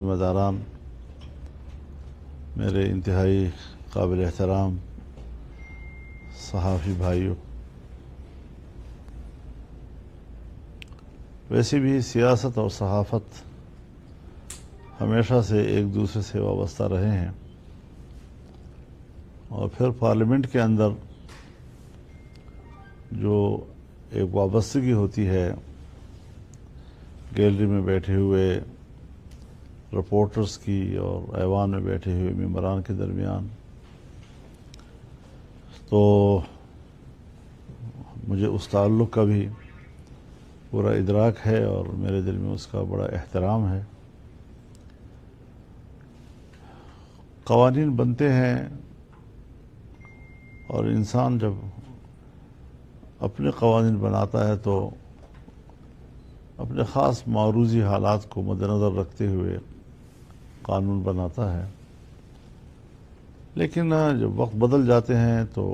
ذمہ داران، میرے انتہائی قابل احترام صحافی بھائیوں، ویسے بھی سیاست اور صحافت ہمیشہ سے ایک دوسرے سے وابستہ رہے ہیں، اور پھر پارلیمنٹ کے اندر جو ایک وابستگی ہوتی ہے گیلری میں بیٹھے ہوئے رپورٹرز کی اور ایوان میں بیٹھے ہوئے ممبران کے درمیان، تو مجھے اس تعلق کا بھی پورا ادراک ہے اور میرے دل میں اس کا بڑا احترام ہے۔ قوانین بنتے ہیں اور انسان جب اپنے قوانین بناتا ہے تو اپنے خاص معروضی حالات کو مد نظر رکھتے ہوئے قانون بناتا ہے، لیکن جب وقت بدل جاتے ہیں تو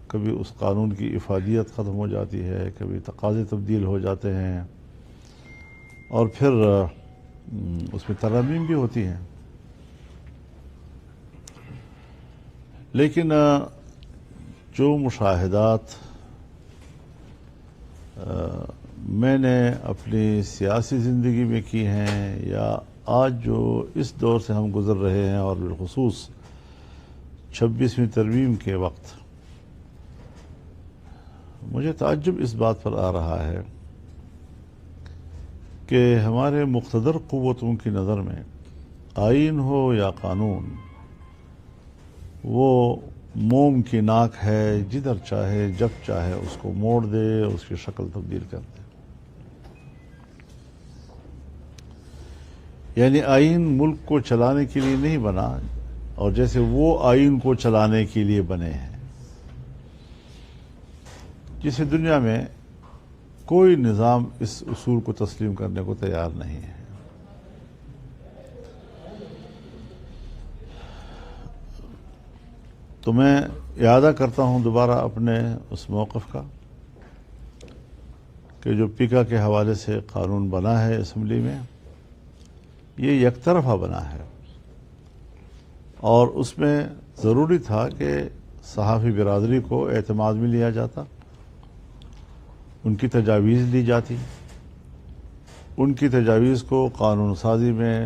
کبھی اس قانون کی افادیت ختم ہو جاتی ہے، کبھی تقاضے تبدیل ہو جاتے ہیں، اور پھر اس میں ترامیم بھی ہوتی ہیں۔ لیکن جو مشاہدات میں نے اپنی سیاسی زندگی میں کی ہیں، یا آج جو اس دور سے ہم گزر رہے ہیں، اور بالخصوص 26ویں ترمیم کے وقت، مجھے تعجب اس بات پر آ رہا ہے کہ ہمارے مقتدر قوتوں کی نظر میں آئین ہو یا قانون، وہ موم کی ناک ہے، جدھر چاہے جب چاہے اس کو موڑ دے، اس کی شکل تبدیل کر دے۔ یعنی آئین ملک کو چلانے کے لیے نہیں بنا، اور جیسے وہ آئین کو چلانے کے لیے بنے ہیں، جسے دنیا میں کوئی نظام اس اصول کو تسلیم کرنے کو تیار نہیں ہے۔ تو میں اعادہ کرتا ہوں دوبارہ اپنے اس موقف کا کہ جو پیکا کے حوالے سے قانون بنا ہے اسمبلی میں، یہ یک طرفہ بنا ہے، اور اس میں ضروری تھا کہ صحافی برادری کو اعتماد میں لیا جاتا، ان کی تجاویز لی جاتی، ان کی تجاویز کو قانون سازی میں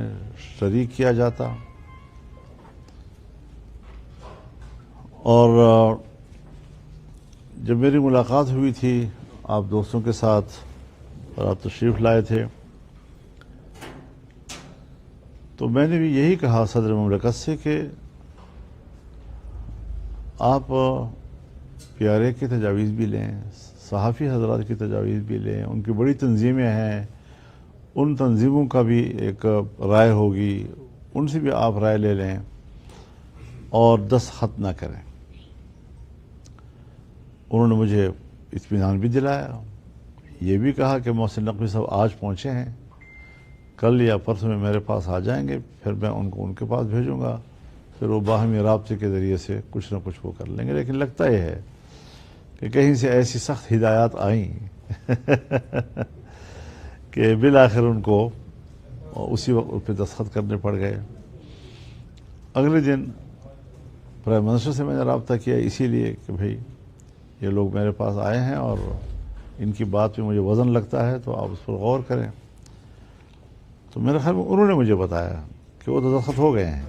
شریک کیا جاتا، اور جب میری ملاقات ہوئی تھی آپ دوستوں کے ساتھ اور آپ تشریف لائے تھے، تو میں نے بھی یہی کہا صدر مملکت سے کہ آپ پی آر اے کی تجاویز بھی لیں، صحافی حضرات کی تجاویز بھی لیں، ان کی بڑی تنظیمیں ہیں، ان تنظیموں کا بھی ایک رائے ہوگی، ان سے بھی آپ رائے لے لیں اور دستخط نہ کریں۔ انہوں نے مجھے اطمینان بھی دلایا، یہ بھی کہا کہ محسن نقوی صاحب آج پہنچے ہیں، کل یا پرسوں میں میرے پاس آ جائیں گے، پھر میں ان کو ان کے پاس بھیجوں گا، پھر وہ باہمی رابطے کے ذریعے سے کچھ نہ کچھ وہ کر لیں گے۔ لیکن لگتا یہ ہے کہ کہیں سے ایسی سخت ہدایات آئیں کہ بالآخر ان کو اسی وقت پہ دستخط کرنے پڑ گئے۔ اگلے دن پرائم منسٹر سے میں نے رابطہ کیا، اسی لیے کہ بھئی یہ لوگ میرے پاس آئے ہیں اور ان کی بات پہ مجھے وزن لگتا ہے، تو آپ اس پر غور کریں۔ تو میرے خیال میں انہوں نے مجھے بتایا کہ وہ دستخط ہو گئے ہیں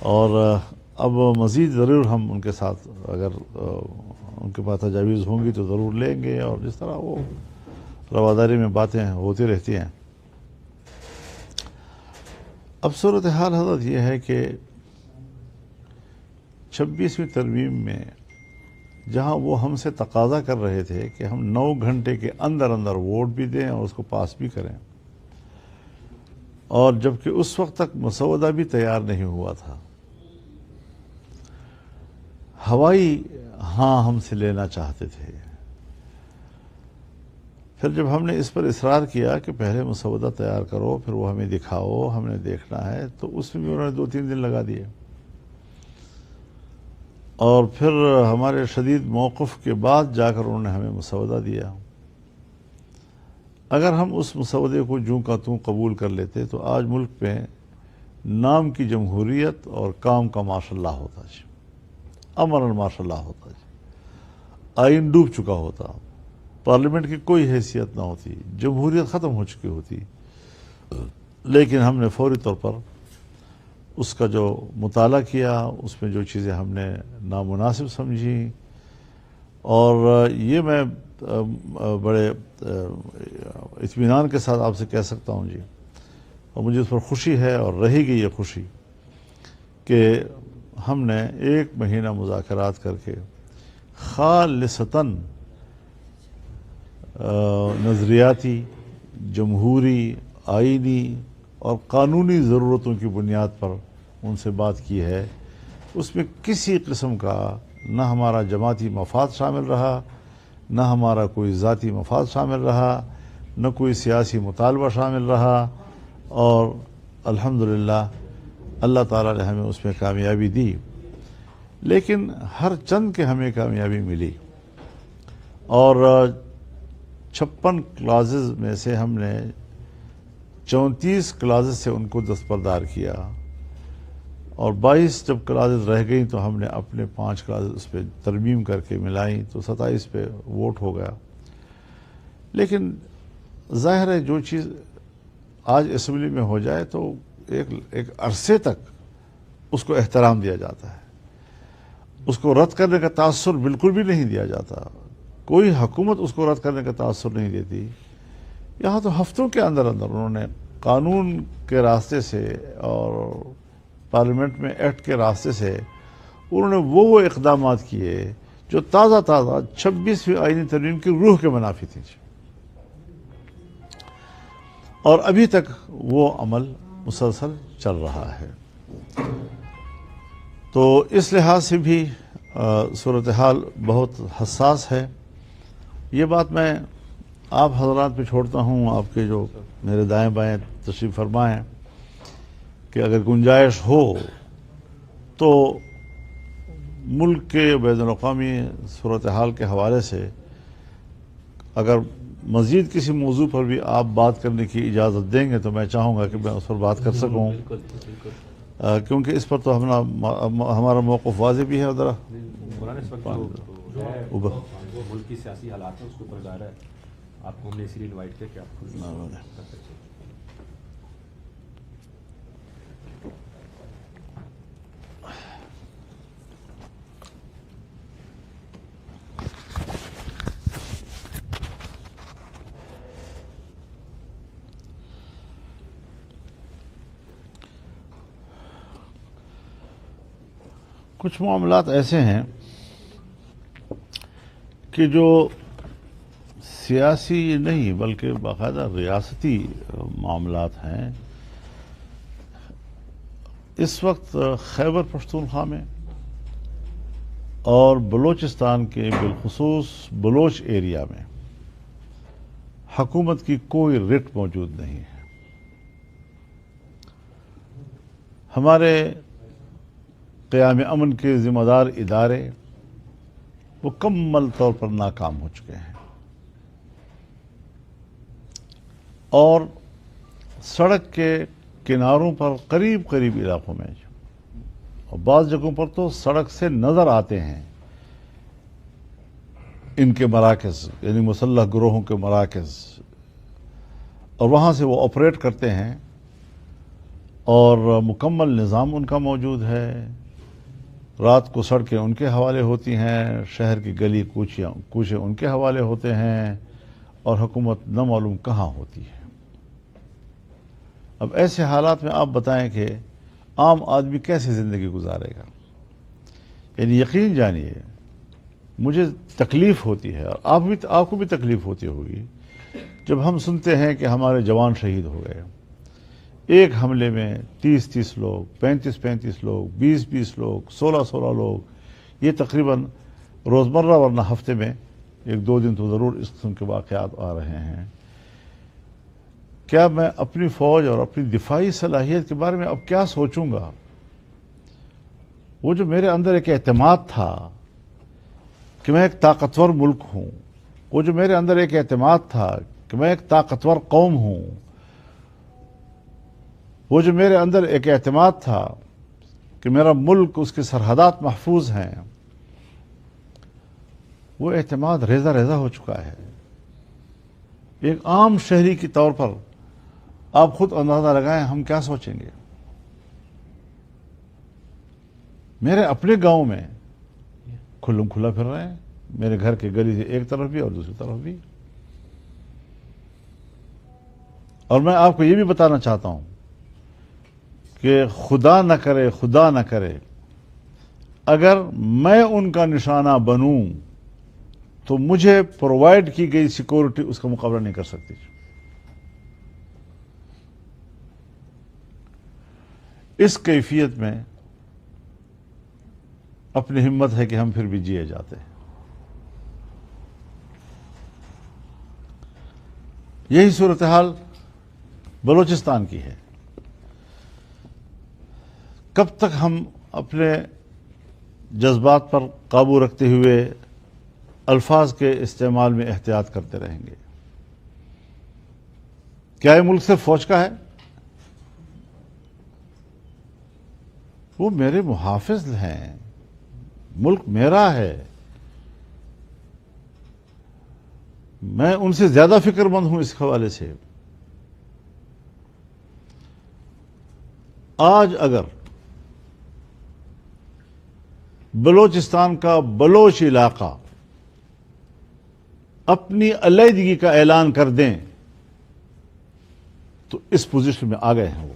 اور اب مزید ضرور ہم ان کے ساتھ، اگر ان کے پاس تجاویز ہوں گی تو ضرور لیں گے، اور جس طرح وہ رواداری میں باتیں ہوتی رہتی ہیں۔ اب صورتحال حضرت یہ ہے کہ 26ویں ترمیم میں جہاں وہ ہم سے تقاضا کر رہے تھے کہ ہم 9 گھنٹے کے اندر اندر ووٹ بھی دیں اور اس کو پاس بھی کریں، اور جبکہ اس وقت تک مسودہ بھی تیار نہیں ہوا تھا، ہوائی ہاں ہم سے لینا چاہتے تھے۔ پھر جب ہم نے اس پر اصرار کیا کہ پہلے مسودہ تیار کرو، پھر وہ ہمیں دکھاؤ، ہم نے دیکھنا ہے، تو اس میں بھی انہوں نے 2-3 دن لگا دیے، اور پھر ہمارے شدید موقف کے بعد جا کر انہوں نے ہمیں مسودہ دیا۔ اگر ہم اس مسودے کو جوں کا توں قبول کر لیتے تو آج ملک میں نام کی جمہوریت اور کام کا ماشاء اللہ ہوتا جی، امن ماشاء اللہ ہوتا جی، آئین ڈوب چکا ہوتا، پارلیمنٹ کی کوئی حیثیت نہ ہوتی، جمہوریت ختم ہو چکی ہوتی، لیکن ہم نے فوری طور پر اس کا جو مطالعہ کیا، اس میں جو چیزیں ہم نے نامناسب سمجھی، اور یہ میں بڑے اطمینان کے ساتھ آپ سے کہہ سکتا ہوں جی، اور مجھے اس پر خوشی ہے اور رہے گی یہ خوشی کہ ہم نے 1 مہینہ مذاکرات کر کے خالصتاً نظریاتی، جمہوری، آئینی اور قانونی ضرورتوں کی بنیاد پر ان سے بات کی ہے۔ اس میں کسی قسم کا نہ ہمارا جماعتی مفاد شامل رہا، نہ ہمارا کوئی ذاتی مفاد شامل رہا، نہ کوئی سیاسی مطالبہ شامل رہا، اور الحمدللہ اللہ تعالیٰ نے ہمیں اس میں کامیابی دی۔ لیکن ہر چند کے ہمیں کامیابی ملی، اور 56 کلازز میں سے ہم نے 34 کلازز سے ان کو دستبردار کیا، اور 22 جب کلازز رہ گئیں تو ہم نے اپنے 5 کلازز اس پہ ترمیم کر کے ملائیں تو 27 پہ ووٹ ہو گیا۔ لیکن ظاہر ہے جو چیز آج اسمبلی میں ہو جائے تو ایک عرصے تک اس کو احترام دیا جاتا ہے، اس کو رد کرنے کا تاثر بالکل بھی نہیں دیا جاتا، کوئی حکومت اس کو رد کرنے کا تاثر نہیں دیتی۔ یہاں تو ہفتوں کے اندر انہوں نے قانون کے راستے سے اور پارلیمنٹ میں ایکٹ کے راستے سے انہوں نے وہ اقدامات کیے جو تازہ 26ویں آئینی ترمیم کی روح کے منافی تھی، اور ابھی تک وہ عمل مسلسل چل رہا ہے۔ تو اس لحاظ سے بھی صورتحال بہت حساس ہے۔ یہ بات میں آپ حضرات پہ چھوڑتا ہوں، آپ کے جو میرے دائیں بائیں تشریف فرما ہیں، کہ اگر گنجائش ہو تو ملک کے بین الاقوامی صورتحال کے حوالے سے اگر مزید کسی موضوع پر بھی آپ بات کرنے کی اجازت دیں گے تو میں چاہوں گا کہ میں اس پر بات کر سکوں، کیونکہ اس پر تو ہمارا موقف واضح بھی ہے۔ ادھر ملک کی سیاسی حالات ہیں، اس کے اوپر ظاہر ہے آپ کو ہم نے اسی لیے انوائٹ کیا کہ آپ کچھ معاملات ایسے ہیں کہ جو سیاسی نہیں بلکہ باقاعدہ ریاستی معاملات ہیں۔ اس وقت خیبر پختونخوا میں اور بلوچستان کے بالخصوص بلوچ ایریا میں حکومت کی کوئی رٹ موجود نہیں ہے۔ ہمارے قیام امن کے ذمہ دار ادارے مکمل طور پر ناکام ہو چکے ہیں، اور سڑک کے کناروں پر قریب علاقوں میں اور بعض جگہوں پر تو سڑک سے نظر آتے ہیں ان کے مراکز، یعنی مسلح گروہوں کے مراکز، اور وہاں سے وہ آپریٹ کرتے ہیں، اور مکمل نظام ان کا موجود ہے۔ رات کو سڑکیں ان کے حوالے ہوتی ہیں، شہر کی گلی کوچے ان کے حوالے ہوتے ہیں، اور حکومت نہ معلوم کہاں ہوتی ہے۔ اب ایسے حالات میں آپ بتائیں کہ عام آدمی کیسے زندگی گزارے گا؟ یعنی یقین جانیے مجھے تکلیف ہوتی ہے، اور آپ کو بھی تکلیف ہوتی ہوگی جب ہم سنتے ہیں کہ ہمارے جوان شہید ہو گئے، ایک حملے میں 30 لوگ، 35 لوگ، 20 لوگ، 16 لوگ، یہ تقریباً روزمرہ ورنہ ہفتے میں 1-2 دن تو ضرور اس قسم کے واقعات آ رہے ہیں۔ کیا میں اپنی فوج اور اپنی دفاعی صلاحیت کے بارے میں اب کیا سوچوں گا؟ وہ جو میرے اندر ایک اعتماد تھا کہ میں ایک طاقتور ملک ہوں، وہ جو میرے اندر ایک اعتماد تھا کہ میں ایک طاقتور قوم ہوں. وہ جو میرے اندر ایک اعتماد تھا کہ میرا ملک، اس کی سرحدات محفوظ ہیں، وہ اعتماد ریزہ ریزہ ہو چکا ہے. ایک عام شہری کے طور پر آپ خود اندازہ لگائیں ہم کیا سوچیں گے. میرے اپنے گاؤں میں کھلم کھلا پھر رہے ہیں، میرے گھر کے گلی سے ایک طرف بھی اور دوسری طرف بھی. اور میں آپ کو یہ بھی بتانا چاہتا ہوں کہ خدا نہ کرے اگر میں ان کا نشانہ بنوں تو مجھے پرووائڈ کی گئی سیکورٹی اس کا مقابلہ نہیں کر سکتی. اس کیفیت میں اپنی ہمت ہے کہ ہم پھر بھی جیے جاتے ہیں. یہی صورتحال بلوچستان کی ہے. کب تک ہم اپنے جذبات پر قابو رکھتے ہوئے الفاظ کے استعمال میں احتیاط کرتے رہیں گے؟ کیا یہ ملک صرف فوج کا ہے؟ وہ میرے محافظ ہیں، ملک میرا ہے. میں ان سے زیادہ فکر مند ہوں اس حوالے سے. آج اگر بلوچستان کا بلوچ علاقہ اپنی علیحدگی کا اعلان کر دیں تو اس پوزیشن میں آ گئے ہیں وہ.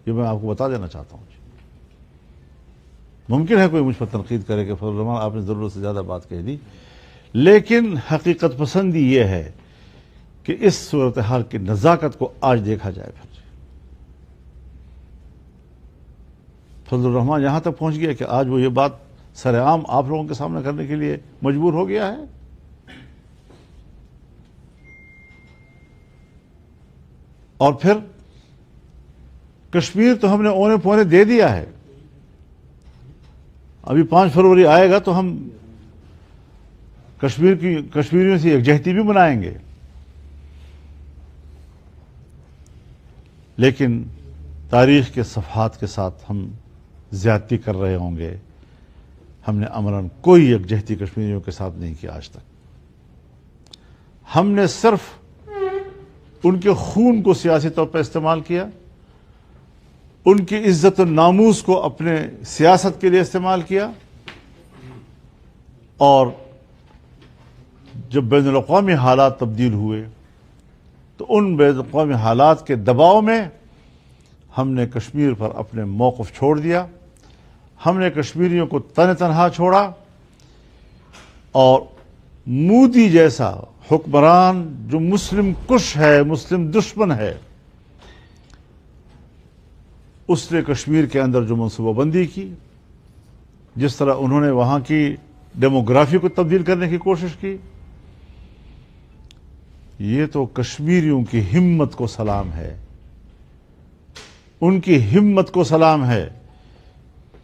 یہ میں آپ کو بتا دینا چاہتا ہوں. ممکن ہے کوئی مجھ پر تنقید کرے کہ فضل الرحمان آپ نے ضرورت سے زیادہ بات کہہ دی، لیکن حقیقت پسندی یہ ہے کہ اس صورتحال کی نزاکت کو آج دیکھا جائے. پھر فضل الرحمان یہاں تک پہنچ گیا کہ آج وہ یہ بات سر عام آپ لوگوں کے سامنے کرنے کے لیے مجبور ہو گیا ہے. اور پھر کشمیر تو ہم نے اونے پونے دے دیا ہے. ابھی 5 فروری آئے گا تو ہم کشمیریوں سے یکجہتی بھی منائیں گے. لیکن تاریخ کے صفحات کے ساتھ ہم زیادتی کر رہے ہوں گے. ہم نے عملاً کوئی یکجہتی کشمیریوں کے ساتھ نہیں کی آج تک. ہم نے صرف ان کے خون کو سیاسی طور پر استعمال کیا، ان کی عزت و ناموس کو اپنے سیاست کے لیے استعمال کیا، اور جب بین الاقوامی حالات تبدیل ہوئے تو ان بین الاقوامی حالات کے دباؤ میں ہم نے کشمیر پر اپنے موقف چھوڑ دیا. ہم نے کشمیریوں کو تنہا چھوڑا، اور مودی جیسا حکمران جو مسلم کش ہے، مسلم دشمن ہے، اس نے کشمیر کے اندر جو منصوبہ بندی کی، جس طرح انہوں نے وہاں کی ڈیموگرافی کو تبدیل کرنے کی کوشش کی، یہ تو کشمیریوں کی ہمت کو سلام ہے. ان کی ہمت کو سلام ہے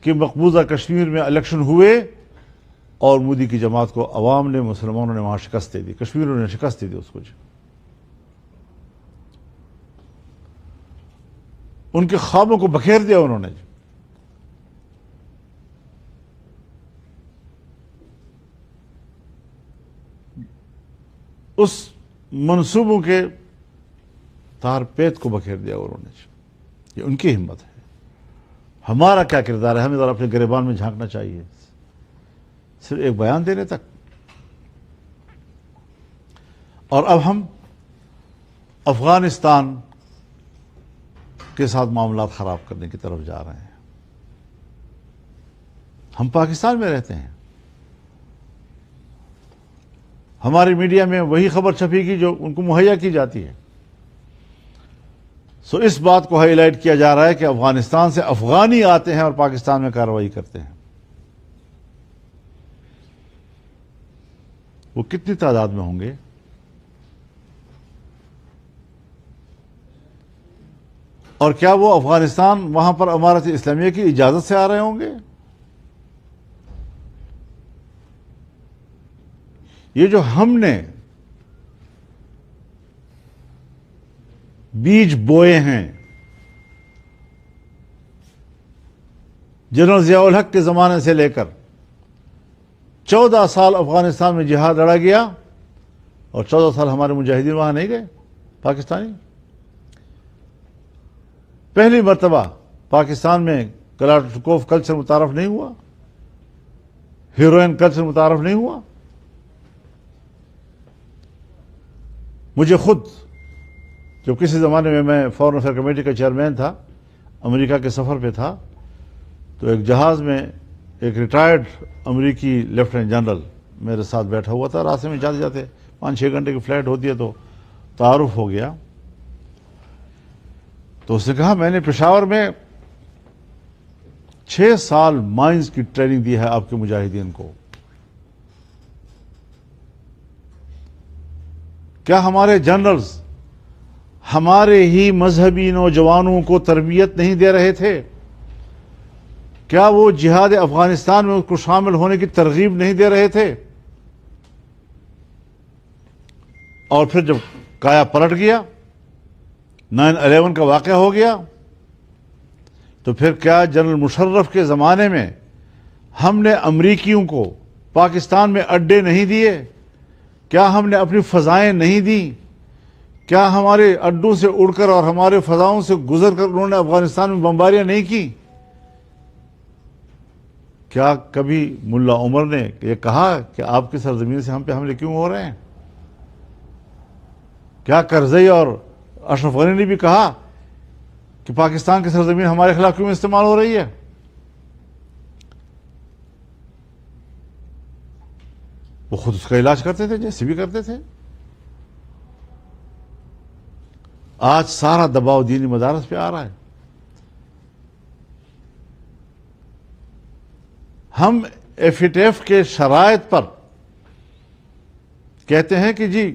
کہ مقبوضہ کشمیر میں الیکشن ہوئے اور مودی کی جماعت کو عوام نے، مسلمانوں نے وہاں شکست دے دی، کشمیریوں نے شکست دے دی اس کو. ان کے خوابوں کو بکھیر دیا انہوں نے. اس منصوبوں کے تار پیت کو بکھیر دیا انہوں نے. یہ ان کی ہمت ہے. ہمارا کیا کردار ہے؟ ہمیں ذرا اپنے گریبان میں جھانکنا چاہیے. صرف ایک بیان دینے تک. اور اب ہم افغانستان کے ساتھ معاملات خراب کرنے کی طرف جا رہے ہیں. ہم پاکستان میں رہتے ہیں. ہماری میڈیا میں وہی خبر چھپے گی جو ان کو مہیا کی جاتی ہے. سو اس بات کو ہائی لائٹ کیا جا رہا ہے کہ افغانستان سے افغانی آتے ہیں اور پاکستان میں کارروائی کرتے ہیں. وہ کتنی تعداد میں ہوں گے؟ اور کیا وہ افغانستان وہاں پر امارت اسلامیہ کی اجازت سے آ رہے ہوں گے؟ یہ جو ہم نے بیج بوئے ہیں. جنرل ضیاء الحق کے زمانے سے لے کر 14 سال افغانستان میں جہاد لڑا گیا اور 14 سال ہمارے مجاہدین وہاں نہیں گئے پاکستانی. پہلی مرتبہ پاکستان میں کلاشنکوف کلچر متعارف نہیں ہوا, ہیروئن کلچر متعارف نہیں ہوا. مجھے خود جب کسی زمانے میں فورن افیئر کمیٹی کا چیئرمین تھا, امریکا کے سفر پہ تھا, تو ایک جہاز میں ایک ریٹائرڈ امریکی لیفٹیننٹ جنرل میرے ساتھ بیٹھا ہوا تھا. راستے میں جاتے جاتے 5-6 گھنٹے کی فلائٹ ہوتی ہے تو تعارف ہو گیا. تو اس نے کہا میں نے پشاور میں 6 سال مائنز کی ٹریننگ دی ہے آپ کے مجاہدین کو. کیا ہمارے جنرلز ہمارے ہی مذہبی نوجوانوں کو تربیت نہیں دے رہے تھے؟ کیا وہ جہاد افغانستان میں اس کو شامل ہونے کی ترغیب نہیں دے رہے تھے؟ اور پھر جب کایا پلٹ گیا, 9/11 کا واقعہ ہو گیا, تو پھر کیا جنرل مشرف کے زمانے میں ہم نے امریکیوں کو پاکستان میں اڈے نہیں دیے؟ کیا ہم نے اپنی فضائیں نہیں دیں؟ کیا ہمارے اڈوں سے اڑ کر اور ہمارے فضاؤں سے گزر کر انہوں نے افغانستان میں بمباریاں نہیں کی؟ کیا کبھی ملا عمر نے یہ کہا کہ آپ کی سرزمین سے ہم پہ حملے کیوں ہو رہے ہیں؟ کیا کرزئی اور اشرف غنی نے بھی کہا کہ پاکستان کی سرزمین ہمارے خلاف کیوں استعمال ہو رہی ہے؟ وہ خود اس کا علاج کرتے تھے جیسے بھی کرتے تھے. آج سارا دباؤ دینی مدارس پہ آ رہا ہے. ہم FATF کے شرائط پر کہتے ہیں کہ جی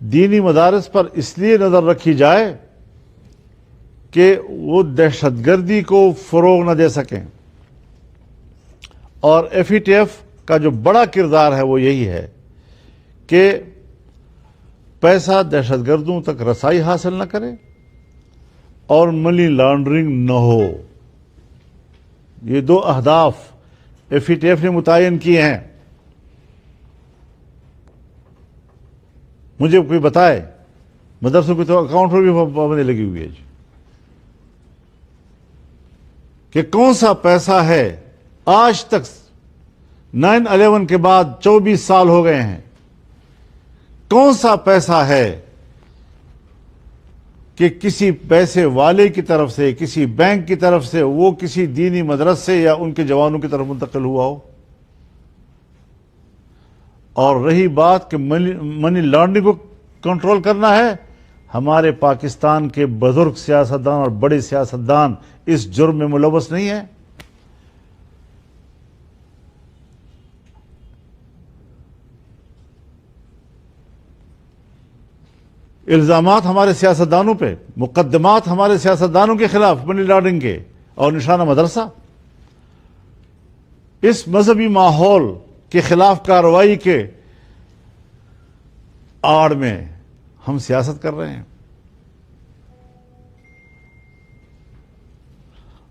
دینی مدارس پر اس لیے نظر رکھی جائے کہ وہ دہشت گردی کو فروغ نہ دے سکیں, اور FATF کا جو بڑا کردار ہے وہ یہی ہے کہ پیسہ دہشت گردوں تک رسائی حاصل نہ کرے اور منی لانڈرنگ نہ ہو. یہ 2 اہداف FATF نے متعین کیے ہیں. مجھے کوئی بتائے, مدرسوں کے تو اکاؤنٹ پر بھی پابندی لگی ہوئی ہے جی, کہ کون سا پیسہ ہے آج تک 9/11 کے بعد 24 سال ہو گئے ہیں, کون سا پیسہ ہے کہ کسی پیسے والے کی طرف سے, کسی بینک کی طرف سے وہ کسی دینی مدرسے یا ان کے جوانوں کی طرف منتقل ہوا ہو؟ اور رہی بات کہ منی لانڈرنگ کو کنٹرول کرنا ہے, ہمارے پاکستان کے بزرگ سیاستدان اور بڑے سیاستدان اس جرم میں ملوث نہیں ہیں. الزامات ہمارے سیاستدانوں پہ, مقدمات ہمارے سیاستدانوں کے خلاف منی لانڈرنگ کے, اور نشانہ مدرسہ. اس مذہبی ماحول کے خلاف کارروائی کے آڑ میں ہم سیاست کر رہے ہیں,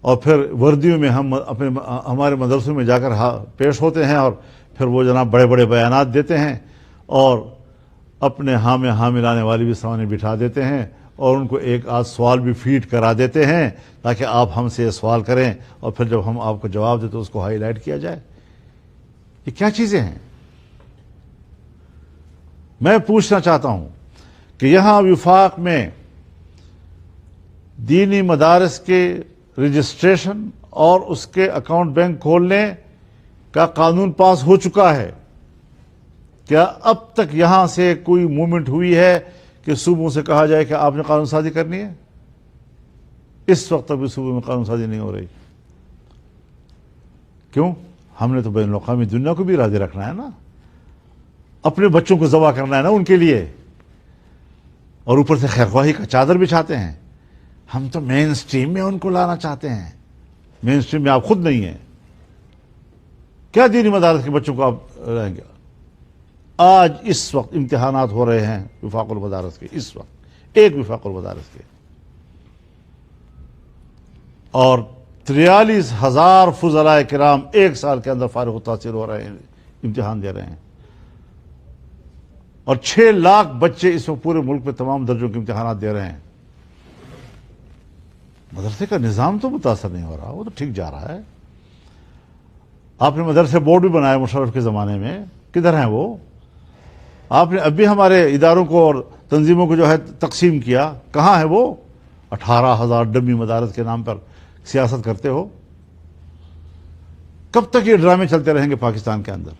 اور پھر وردیوں میں ہم ہمارے مدرسوں میں جا کر پیش ہوتے ہیں, اور پھر وہ جناب بڑے بڑے بیانات دیتے ہیں, اور اپنے ہاں میں ہاں ملانے والی بھی سامنے بٹھا دیتے ہیں, اور ان کو ایک آدھ سوال بھی فیڈ کرا دیتے ہیں تاکہ آپ ہم سے یہ سوال کریں, اور پھر جب ہم آپ کو جواب دیں تو اس کو ہائی لائٹ کیا جائے. یہ کیا چیزیں ہیں؟ میں پوچھنا چاہتا ہوں کہ یہاں وفاق میں دینی مدارس کے رجسٹریشن اور اس کے اکاؤنٹ بینک کھولنے کا قانون پاس ہو چکا ہے. کیا اب تک یہاں سے کوئی موومنٹ ہوئی ہے کہ صوبوں سے کہا جائے کہ آپ نے قانون سازی کرنی ہے؟ اس وقت تک بھی صوبوں میں قانون سازی نہیں ہو رہی. کیوں؟ ہم نے تو بین الاقوامی دنیا کو بھی راضی رکھنا ہے نا, اپنے بچوں کو ذبح کرنا ہے نا ان کے لیے, اور اوپر سے خیرخواہی کا چادر بچھاتے ہیں. ہم تو مین سٹریم میں ان کو لانا چاہتے ہیں. مین سٹریم میں آپ خود نہیں ہیں. کیا دینی مدارس کے بچوں کو آپ رہیں گے؟ آج اس وقت امتحانات ہو رہے ہیں وفاق المدارس کے, اس وقت ایک وفاق المدارس کے، اور 43,000 فضلاء کرام ایک سال کے اندر فارغ التحصیل ہو رہے ہیں، امتحان دے رہے ہیں، اور 6 لاکھ بچے اس وقت پورے ملک میں تمام درجوں کے امتحانات دے رہے ہیں۔ مدرسے کا نظام تو متاثر نہیں ہو رہا، وہ تو ٹھیک جا رہا ہے۔ آپ نے مدرسے بورڈ بھی بنایا مشرف کے زمانے میں، کدھر ہیں وہ؟ آپ نے اب بھی ہمارے اداروں کو اور تنظیموں کو جو ہے تقسیم کیا، کہاں ہے وہ؟ 18,000 ڈمی مدارس کے نام پر سیاست کرتے ہو۔ کب تک یہ ڈرامے چلتے رہیں گے پاکستان کے اندر؟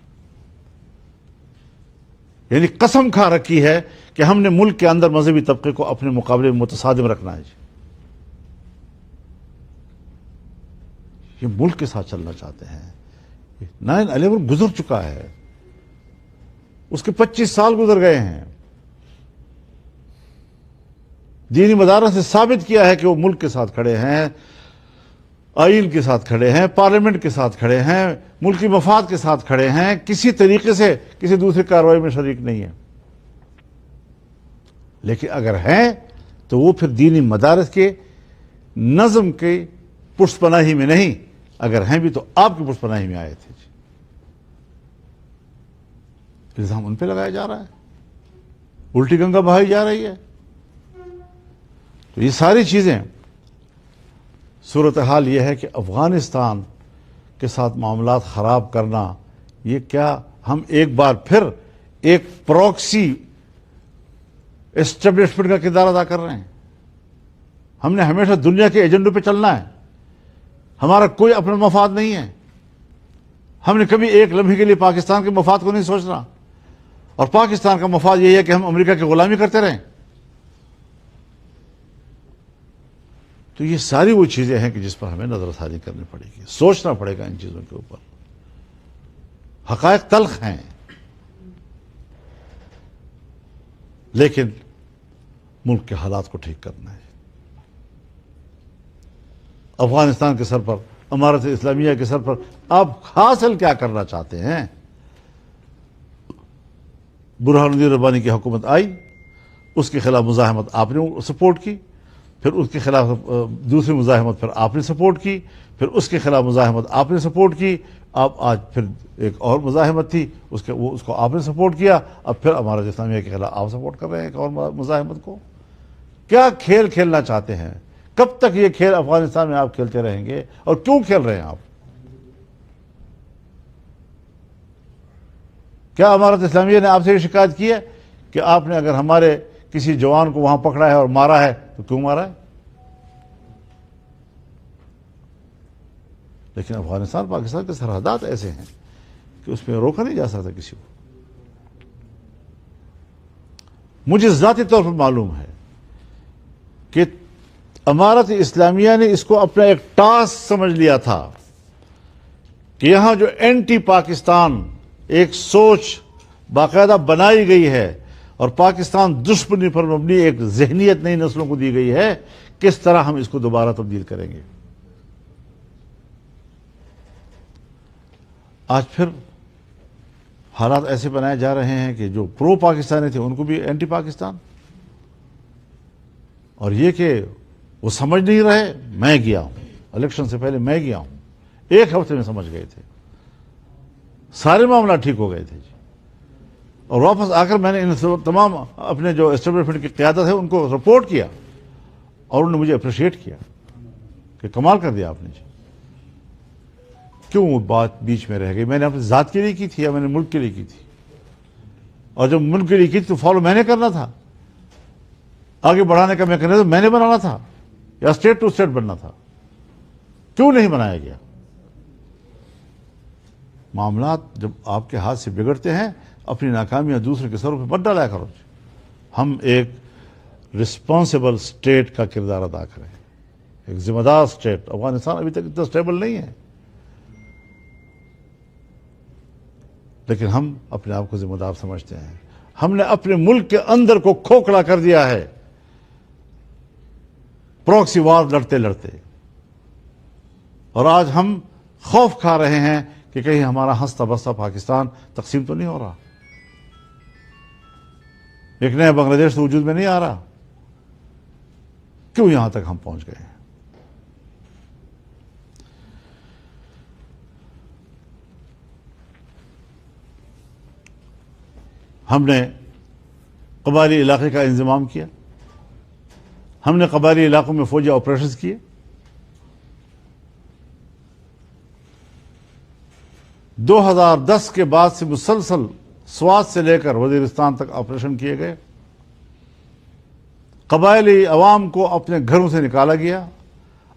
یعنی قسم کھا رکھی ہے کہ ہم نے ملک کے اندر مذہبی طبقے کو اپنے مقابلے میں متصادم رکھنا ہے۔ یہ ملک کے ساتھ چلنا چاہتے ہیں۔ 9/11 گزر چکا ہے، اس کے 25 سال گزر گئے ہیں۔ دینی مدارس نے ثابت کیا ہے کہ وہ ملک کے ساتھ کھڑے ہیں، آئین کے ساتھ کھڑے ہیں، پارلیمنٹ کے ساتھ کھڑے ہیں، ملکی مفاد کے ساتھ کھڑے ہیں، کسی طریقے سے کسی دوسری کارروائی میں شریک نہیں ہے۔ لیکن اگر ہیں تو وہ پھر دینی مدارس کے نظم کے پشت پناہی میں نہیں، اگر ہیں بھی تو آپ کی پشت پناہی میں آئے تھے۔ الزام ان پہ لگایا جا رہا ہے، الٹی گنگا بہائی جا رہی ہے۔ تو یہ ساری چیزیں، صورتحال یہ ہے کہ افغانستان کے ساتھ معاملات خراب کرنا، یہ کیا ہم ایک بار پھر ایک پروکسی اسٹیبلشمنٹ کا کردار ادا کر رہے ہیں؟ ہم نے ہمیشہ دنیا کے ایجنڈوں پہ چلنا ہے، ہمارا کوئی اپنا مفاد نہیں ہے۔ ہم نے کبھی ایک لمحے کے لیے پاکستان کے مفاد کو نہیں سوچنا، اور پاکستان کا مفاد یہی ہے کہ ہم امریکہ کی غلامی کرتے رہیں۔ تو یہ ساری وہ چیزیں ہیں کہ جس پر ہمیں نظر ثانی کرنی پڑے گی، سوچنا پڑے گا ان چیزوں کے اوپر۔ حقائق تلخ ہیں، لیکن ملک کے حالات کو ٹھیک کرنا ہے۔ افغانستان کے سر پر، امارت اسلامیہ کے سر پر آپ حاصل کیا کرنا چاہتے ہیں؟ برہان الدین ربانی کی حکومت آئی، اس کے خلاف مزاحمت آپ نے سپورٹ کی، پھر اس کے خلاف دوسری مزاحمت پھر آپ نے سپورٹ کی، پھر اس کے خلاف مزاحمت آپ نے سپورٹ کی، آپ آج پھر ایک اور مزاحمت تھی اس کو آپ نے سپورٹ کیا، اب پھر امارت اسلامیہ کے خلاف آپ سپورٹ کر رہے ہیں ایک اور مزاحمت کو۔ کیا کھیل کھیلنا چاہتے ہیں؟ کب تک یہ کھیل افغانستان میں آپ کھیلتے رہیں گے، اور کیوں کھیل رہے ہیں آپ؟ کیا امارت اسلامیہ نے آپ سے یہ شکایت کی ہے کہ آپ نے اگر ہمارے کسی جوان کو وہاں پکڑا ہے اور مارا ہے تو کیوں مارا ہے؟ لیکن افغانستان پاکستان کے سرحدات ایسے ہیں کہ اس میں روکا نہیں جا سکتا کسی کو۔ مجھے ذاتی طور پر معلوم ہے کہ امارت اسلامیہ نے اس کو اپنا ایک ٹاسک سمجھ لیا تھا کہ یہاں جو اینٹی پاکستان ایک سوچ باقاعدہ بنائی گئی ہے اور پاکستان دشمنی پر مبنی ایک ذہنیت نئی نسلوں کو دی گئی ہے، کس طرح ہم اس کو دوبارہ تبدیل کریں گے۔ آج پھر حالات ایسے بنائے جا رہے ہیں کہ جو پرو پاکستانی تھے ان کو بھی اینٹی پاکستان، اور یہ کہ وہ سمجھ نہیں رہے۔ میں گیا ہوں الیکشن سے پہلے، میں گیا ہوں، 1 ہفتے میں سمجھ گئے تھے، سارے معاملات ٹھیک ہو گئے تھے جی۔ اور واپس آ کر میں نے ان تمام اپنے جو اسٹیبلشمنٹ کی قیادت ہے ان کو رپورٹ کیا، اور انہوں نے مجھے اپریشیٹ کیا کہ کمال کر دیا آپ نے جی۔ کیوں وہ بات بیچ میں رہ گئی؟ میں نے اپنی ذات کے لیے کی تھی یا میں نے ملک کے لیے کی تھی؟ اور جب ملک کے لیے کی تھی تو فالو میں نے کرنا تھا، آگے بڑھانے کا میکانزم میں نے بنانا تھا، یا اسٹیٹ ٹو اسٹیٹ بننا تھا؟ کیوں نہیں بنایا گیا؟ معاملات جب آپ کے ہاتھ سے بگڑتے ہیں، اپنی ناکامیاں دوسرے کے سروں پہ مت ڈالا کرو۔ ہم ایک رسپانسبل اسٹیٹ کا کردار ادا کریں، ایک ذمہ دار اسٹیٹ۔ افغانستان ابھی تک اتنا اسٹیبل نہیں ہے، لیکن ہم اپنے آپ کو ذمہ دار سمجھتے ہیں۔ ہم نے اپنے ملک کے اندر کو کھوکھلا کر دیا ہے پروکسی وار لڑتے لڑتے، اور آج ہم خوف کھا رہے ہیں کہ کہیں ہمارا ہنستا بستا پاکستان تقسیم تو نہیں ہو رہا، ایک نیا بنگلہ دیش تو وجود میں نہیں آ رہا۔ کیوں یہاں تک ہم پہنچ گئے ہیں؟ ہم نے قبائلی علاقے کا انضمام کیا، ہم نے قبائلی علاقوں میں فوجی آپریشنز کیے، دو ہزار دس کے بعد سے مسلسل سوات سے لے کر وزیرستان تک آپریشن کیے گئے، قبائلی عوام کو اپنے گھروں سے نکالا گیا،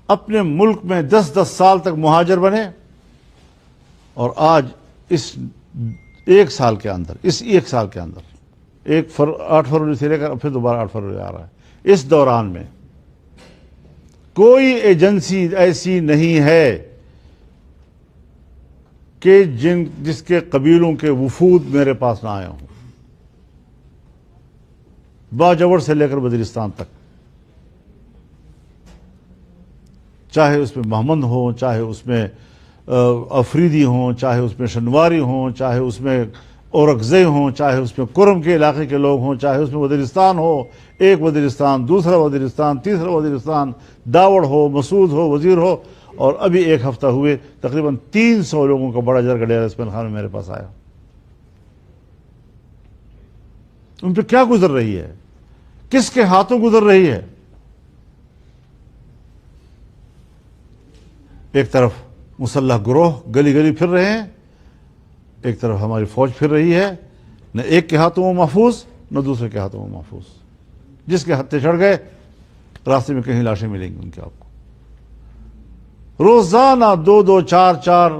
اپنے ملک میں 10-10 سال تک مہاجر بنے، اور آج اس ایک سال کے اندر 8 فروری سے لے کر پھر دوبارہ 8 فروری آ رہا ہے، اس دوران میں کوئی ایجنسی ایسی نہیں ہے کہ جس کے قبیلوں کے وفود میرے پاس نہ آئے ہوں، باجوڑ سے لے کر وزیرستان تک، چاہے اس میں محمد ہوں، چاہے اس میں افریدی ہوں، چاہے اس میں شنواری ہوں، چاہے اس میں اورکزئی ہوں، چاہے اس میں کرم کے علاقے کے لوگ ہوں، چاہے اس میں وزیرستان ہو، ایک وزیرستان، دوسرا وزیرستان، تیسرا وزیرستان، داوڑ ہو، مسعود ہو، وزیر ہو، اور ابھی ایک ہفتہ ہوئے تقریباً 300 لوگوں کا بڑا جرگہ ڈیرہ اسماعیل خان میں میرے پاس آیا۔ ان پہ کیا گزر رہی ہے؟ کس کے ہاتھوں گزر رہی ہے؟ ایک طرف مسلح گروہ گلی گلی پھر رہے ہیں، ایک طرف ہماری فوج پھر رہی ہے، نہ ایک کے ہاتھوں میں محفوظ نہ دوسرے کے ہاتھوں میں محفوظ، جس کے ہتھے چڑھ گئے راستے میں کہیں لاشیں ملیں گی ان کے آپ کو۔ روزانہ 2-2 4-4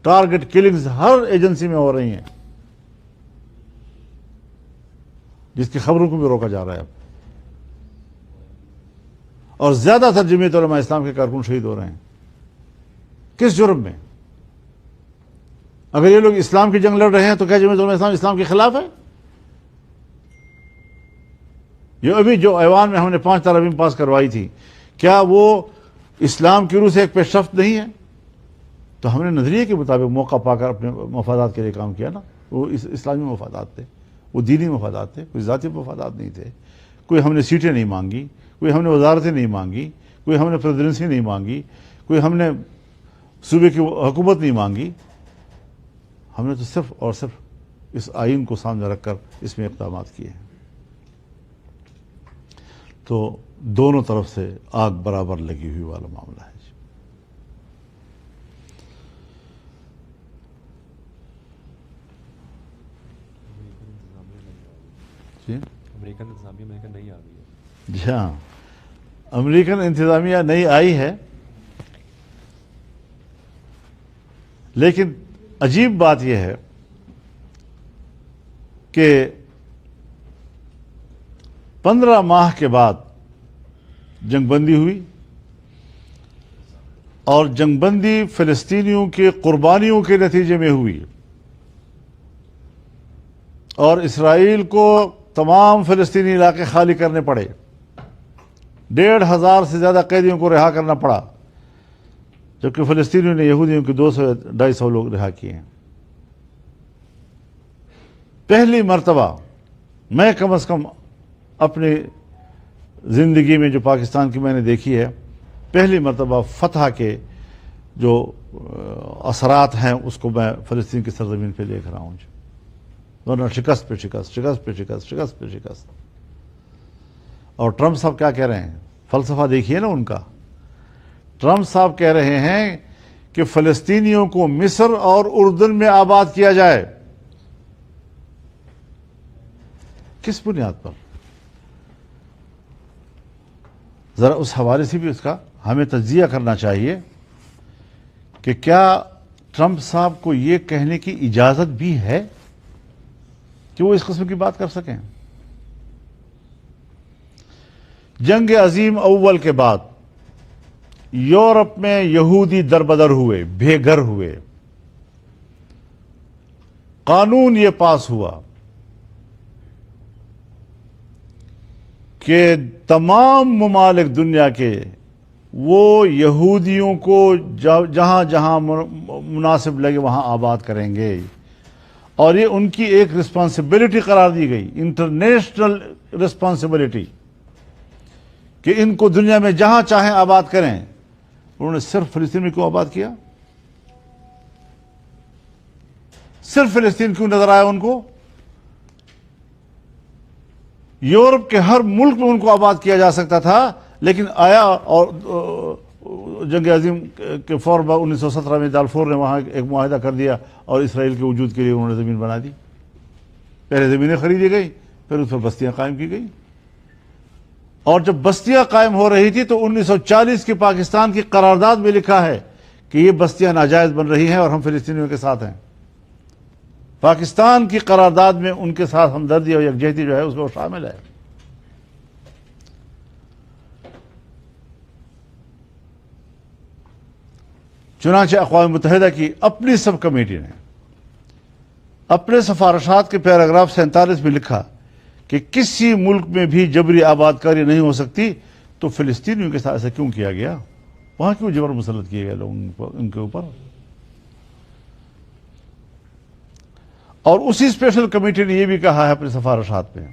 ٹارگٹ کلنگز ہر ایجنسی میں ہو رہی ہیں، جس کی خبروں کو بھی روکا جا رہا ہے اب، اور زیادہ تر جمعیت علماء اسلام کے کارکن شہید ہو رہے ہیں۔ کس جرم میں؟ اگر یہ لوگ اسلام کی جنگ لڑ رہے ہیں تو کیا جمعیت علماء اسلام اسلام کے خلاف ہے؟ یہ ابھی جو ایوان میں ہم نے 5 ترامیم پاس کروائی تھی، کیا وہ اسلام کی روح سے ایک پیش رفت نہیں ہے؟ تو ہم نے نظریے کے مطابق موقع پا کر اپنے مفادات کے لیے کام کیا نا۔ وہ اسلامی مفادات تھے، وہ دینی مفادات تھے، کوئی ذاتی مفادات نہیں تھے۔ کوئی ہم نے سیٹیں نہیں مانگی، کوئی ہم نے وزارتیں نہیں مانگی، کوئی ہم نے پریزیڈنسی نہیں مانگی، کوئی ہم نے صوبے کی حکومت نہیں مانگی۔ ہم نے تو صرف اور صرف اس آئین کو سامنے رکھ کر اس میں اقدامات کیے ہیں۔ تو دونوں طرف سے آگ برابر لگی ہوئی والا معاملہ ہے۔ جی امریکن انتظامیہ میں نہیں آ گئی ہے۔ جی ہاں، امریکن انتظامیہ نہیں آئی ہے، لیکن عجیب بات یہ ہے کہ 15 ماہ کے بعد جنگ بندی ہوئی، اور جنگ بندی فلسطینیوں کے قربانیوں کے نتیجے میں ہوئی، اور اسرائیل کو تمام فلسطینی علاقے خالی کرنے پڑے، 1,500 سے زیادہ قیدیوں کو رہا کرنا پڑا، جبکہ فلسطینیوں نے یہودیوں کے 200-250 لوگ رہا کیے ہیں۔ پہلی مرتبہ میں کم از کم اپنی زندگی میں جو پاکستان کی میں نے دیکھی ہے، پہلی مرتبہ فتح کے جو اثرات ہیں اس کو میں فلسطین کی سرزمین پہ دیکھ رہا ہوں، ورنہ شکست پہ شکست، شکست پہ شکست، شکست پہ شکست۔ اور ٹرمپ صاحب کیا کہہ رہے ہیں؟ فلسفہ دیکھیے نا ان کا۔ ٹرمپ صاحب کہہ رہے ہیں کہ فلسطینیوں کو مصر اور اردن میں آباد کیا جائے۔ کس بنیاد پر؟ ذرا اس حوالے سے بھی اس کا ہمیں تجزیہ کرنا چاہیے کہ کیا ٹرمپ صاحب کو یہ کہنے کی اجازت بھی ہے کہ وہ اس قسم کی بات کر سکیں؟ جنگ عظیم اول کے بعد یورپ میں یہودی دربدر ہوئے، بے گھر ہوئے، قانون یہ پاس ہوا کہ تمام ممالک دنیا کے وہ یہودیوں کو جہاں جہاں مناسب لگے وہاں آباد کریں گے، اور یہ ان کی ایک رسپانسبلٹی قرار دی گئی، انٹرنیشنل رسپانسبلٹی، کہ ان کو دنیا میں جہاں چاہیں آباد کریں، انہوں نے صرف فلسطین میں کیوں آباد کیا؟ صرف فلسطین کیوں نظر آیا ان کو؟ یورپ کے ہر ملک میں ان کو آباد کیا جا سکتا تھا، لیکن آیا اور جنگ عظیم کے فوراً بعد 1917 میں دالفور نے وہاں ایک معاہدہ کر دیا اور اسرائیل کے وجود کے لیے انہوں نے زمین بنا دی. پہلے زمینیں خریدی گئی، پھر اس پر بستیاں قائم کی گئی. اور جب بستیاں قائم ہو رہی تھی تو 1940 کی پاکستان کی قرارداد میں لکھا ہے کہ یہ بستیاں ناجائز بن رہی ہیں اور ہم فلسطینیوں کے ساتھ ہیں. پاکستان کی قرارداد میں ان کے ساتھ ہمدردی اور یکجہتی جو ہے اس کو شامل ہے. چنانچہ اقوام متحدہ کی اپنی سب کمیٹی نے اپنے سفارشات کے پیراگراف 47 میں لکھا کہ کسی ملک میں بھی جبری آباد کاری نہیں ہو سکتی، تو فلسطینیوں کے ساتھ ایسا کیوں کیا گیا؟ وہاں کیوں جبر مسلط کیے گئے لوگ ان کے اوپر؟ اور اسی اسپیشل کمیٹی نے یہ بھی کہا ہے اپنے سفارشات میں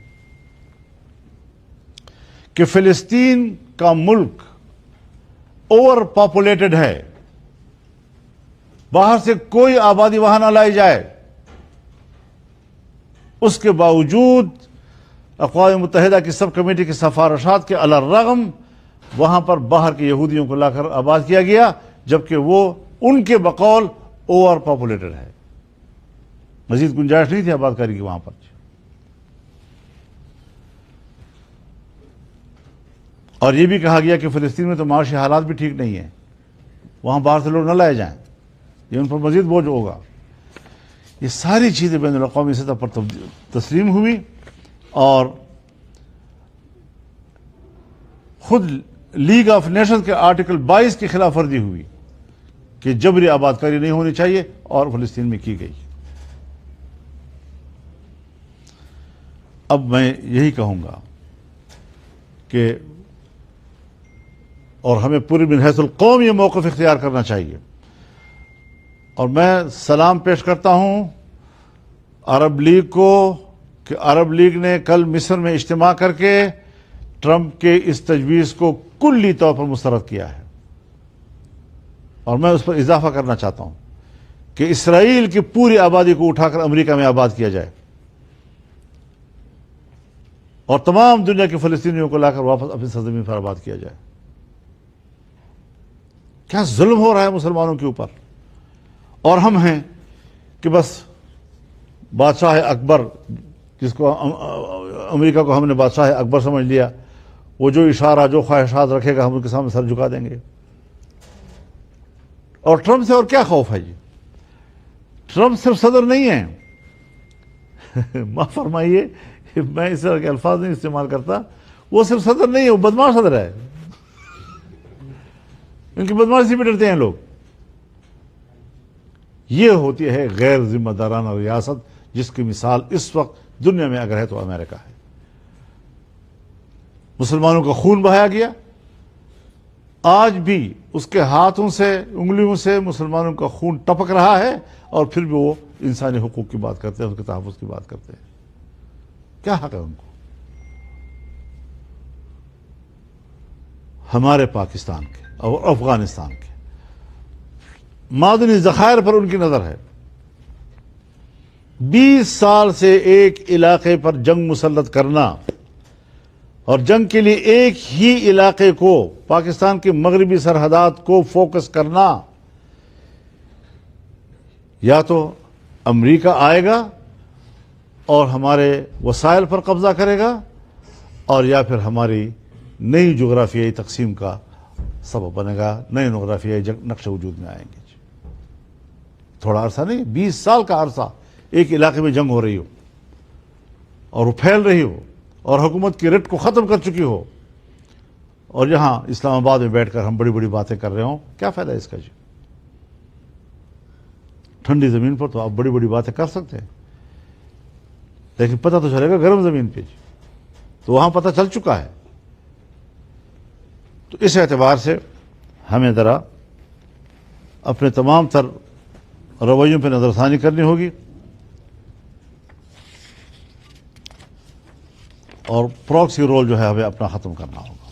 کہ فلسطین کا ملک اوور پاپولیٹڈ ہے، باہر سے کوئی آبادی وہاں نہ لائی جائے. اس کے باوجود اقوام متحدہ کی سب کمیٹی کی سفارشات کے علی الرغم وہاں پر باہر کے یہودیوں کو لا کر آباد کیا گیا، جبکہ وہ ان کے بقول اوور پاپولیٹڈ ہے، مزید گنجائش نہیں تھی آباد کاری کی وہاں پر. اور یہ بھی کہا گیا کہ فلسطین میں تو معاشی حالات بھی ٹھیک نہیں ہیں، وہاں باہر سے لوگ نہ لائے جائیں، یہ ان پر مزید بوجھ ہوگا. یہ ساری چیزیں بین الاقوامی سطح پر تسلیم ہوئی اور خود لیگ آف نیشنز کے آرٹیکل 22 کی خلاف ورزی ہوئی کہ جبری آباد کاری نہیں ہونی چاہیے اور فلسطین میں کی گئی. اب میں یہی کہوں گا کہ اور ہمیں پوری من حیث القوم یہ موقف اختیار کرنا چاہیے. اور میں سلام پیش کرتا ہوں عرب لیگ کو کہ عرب لیگ نے کل مصر میں اجتماع کر کے ٹرمپ کے اس تجویز کو کلی طور پر مسترد کیا ہے. اور میں اس پر اضافہ کرنا چاہتا ہوں کہ اسرائیل کی پوری آبادی کو اٹھا کر امریکہ میں آباد کیا جائے اور تمام دنیا کے فلسطینیوں کو لا کر واپس اپنی سرزمین پر آباد کیا جائے. کیا ظلم ہو رہا ہے مسلمانوں کے اوپر. اور ہم ہیں کہ بس بادشاہ اکبر، جس کو امریکہ کو ہم نے بادشاہ اکبر سمجھ لیا، وہ جو اشارہ جو خواہشات رکھے گا ہم ان کے سامنے سر جھکا دیں گے. اور ٹرمپ سے اور کیا خوف ہے جی؟ ٹرمپ صرف صدر نہیں ہے، معاف فرمائیے میں اس طرح کے الفاظ نہیں استعمال کرتا، وہ صرف صدر نہیں ہے، وہ بدماش صدر ہے. ان کی بدماشی بھی ڈرتے ہیں لوگ. یہ ہوتی ہے غیر ذمہ دارانہ ریاست جس کی مثال اس وقت دنیا میں اگر ہے تو امریکہ ہے. مسلمانوں کا خون بہایا گیا، آج بھی اس کے ہاتھوں سے انگلیوں سے مسلمانوں کا خون ٹپک رہا ہے، اور پھر بھی وہ انسانی حقوق کی بات کرتے ہیں، اس کے تحفظ کی بات کرتے ہیں. کیا حق ہے ان کو؟ ہمارے پاکستان کے اور افغانستان کے معدنی ذخائر پر ان کی نظر ہے. 20 سال سے ایک علاقے پر جنگ مسلط کرنا اور جنگ کے لیے ایک ہی علاقے کو، پاکستان کی مغربی سرحدات کو فوکس کرنا، یا تو امریکہ آئے گا اور ہمارے وسائل پر قبضہ کرے گا، اور یا پھر ہماری نئی جغرافیائی تقسیم کا سبب بنے گا، نئے جغرافیائی نقش وجود میں آئیں گے. تھوڑا عرصہ نہیں، 20 سال کا عرصہ ایک علاقے میں جنگ ہو رہی ہو اور وہ پھیل رہی ہو اور حکومت کی رٹ کو ختم کر چکی ہو، اور یہاں اسلام آباد میں بیٹھ کر ہم بڑی بڑی باتیں کر رہے ہوں. کیا فائدہ ہے اس کا جی؟ ٹھنڈی زمین پر تو آپ بڑی بڑی باتیں کر سکتے ہیں، لیکن پتہ تو چلے گا گرم زمین پہ جی. تو وہاں پتہ چل چکا ہے. تو اس اعتبار سے ہمیں ذرا اپنے تمام تر رویوں پہ نظر ثانی کرنی ہوگی اور پراکسی رول جو ہے ہمیں اپنا ختم کرنا ہوگا.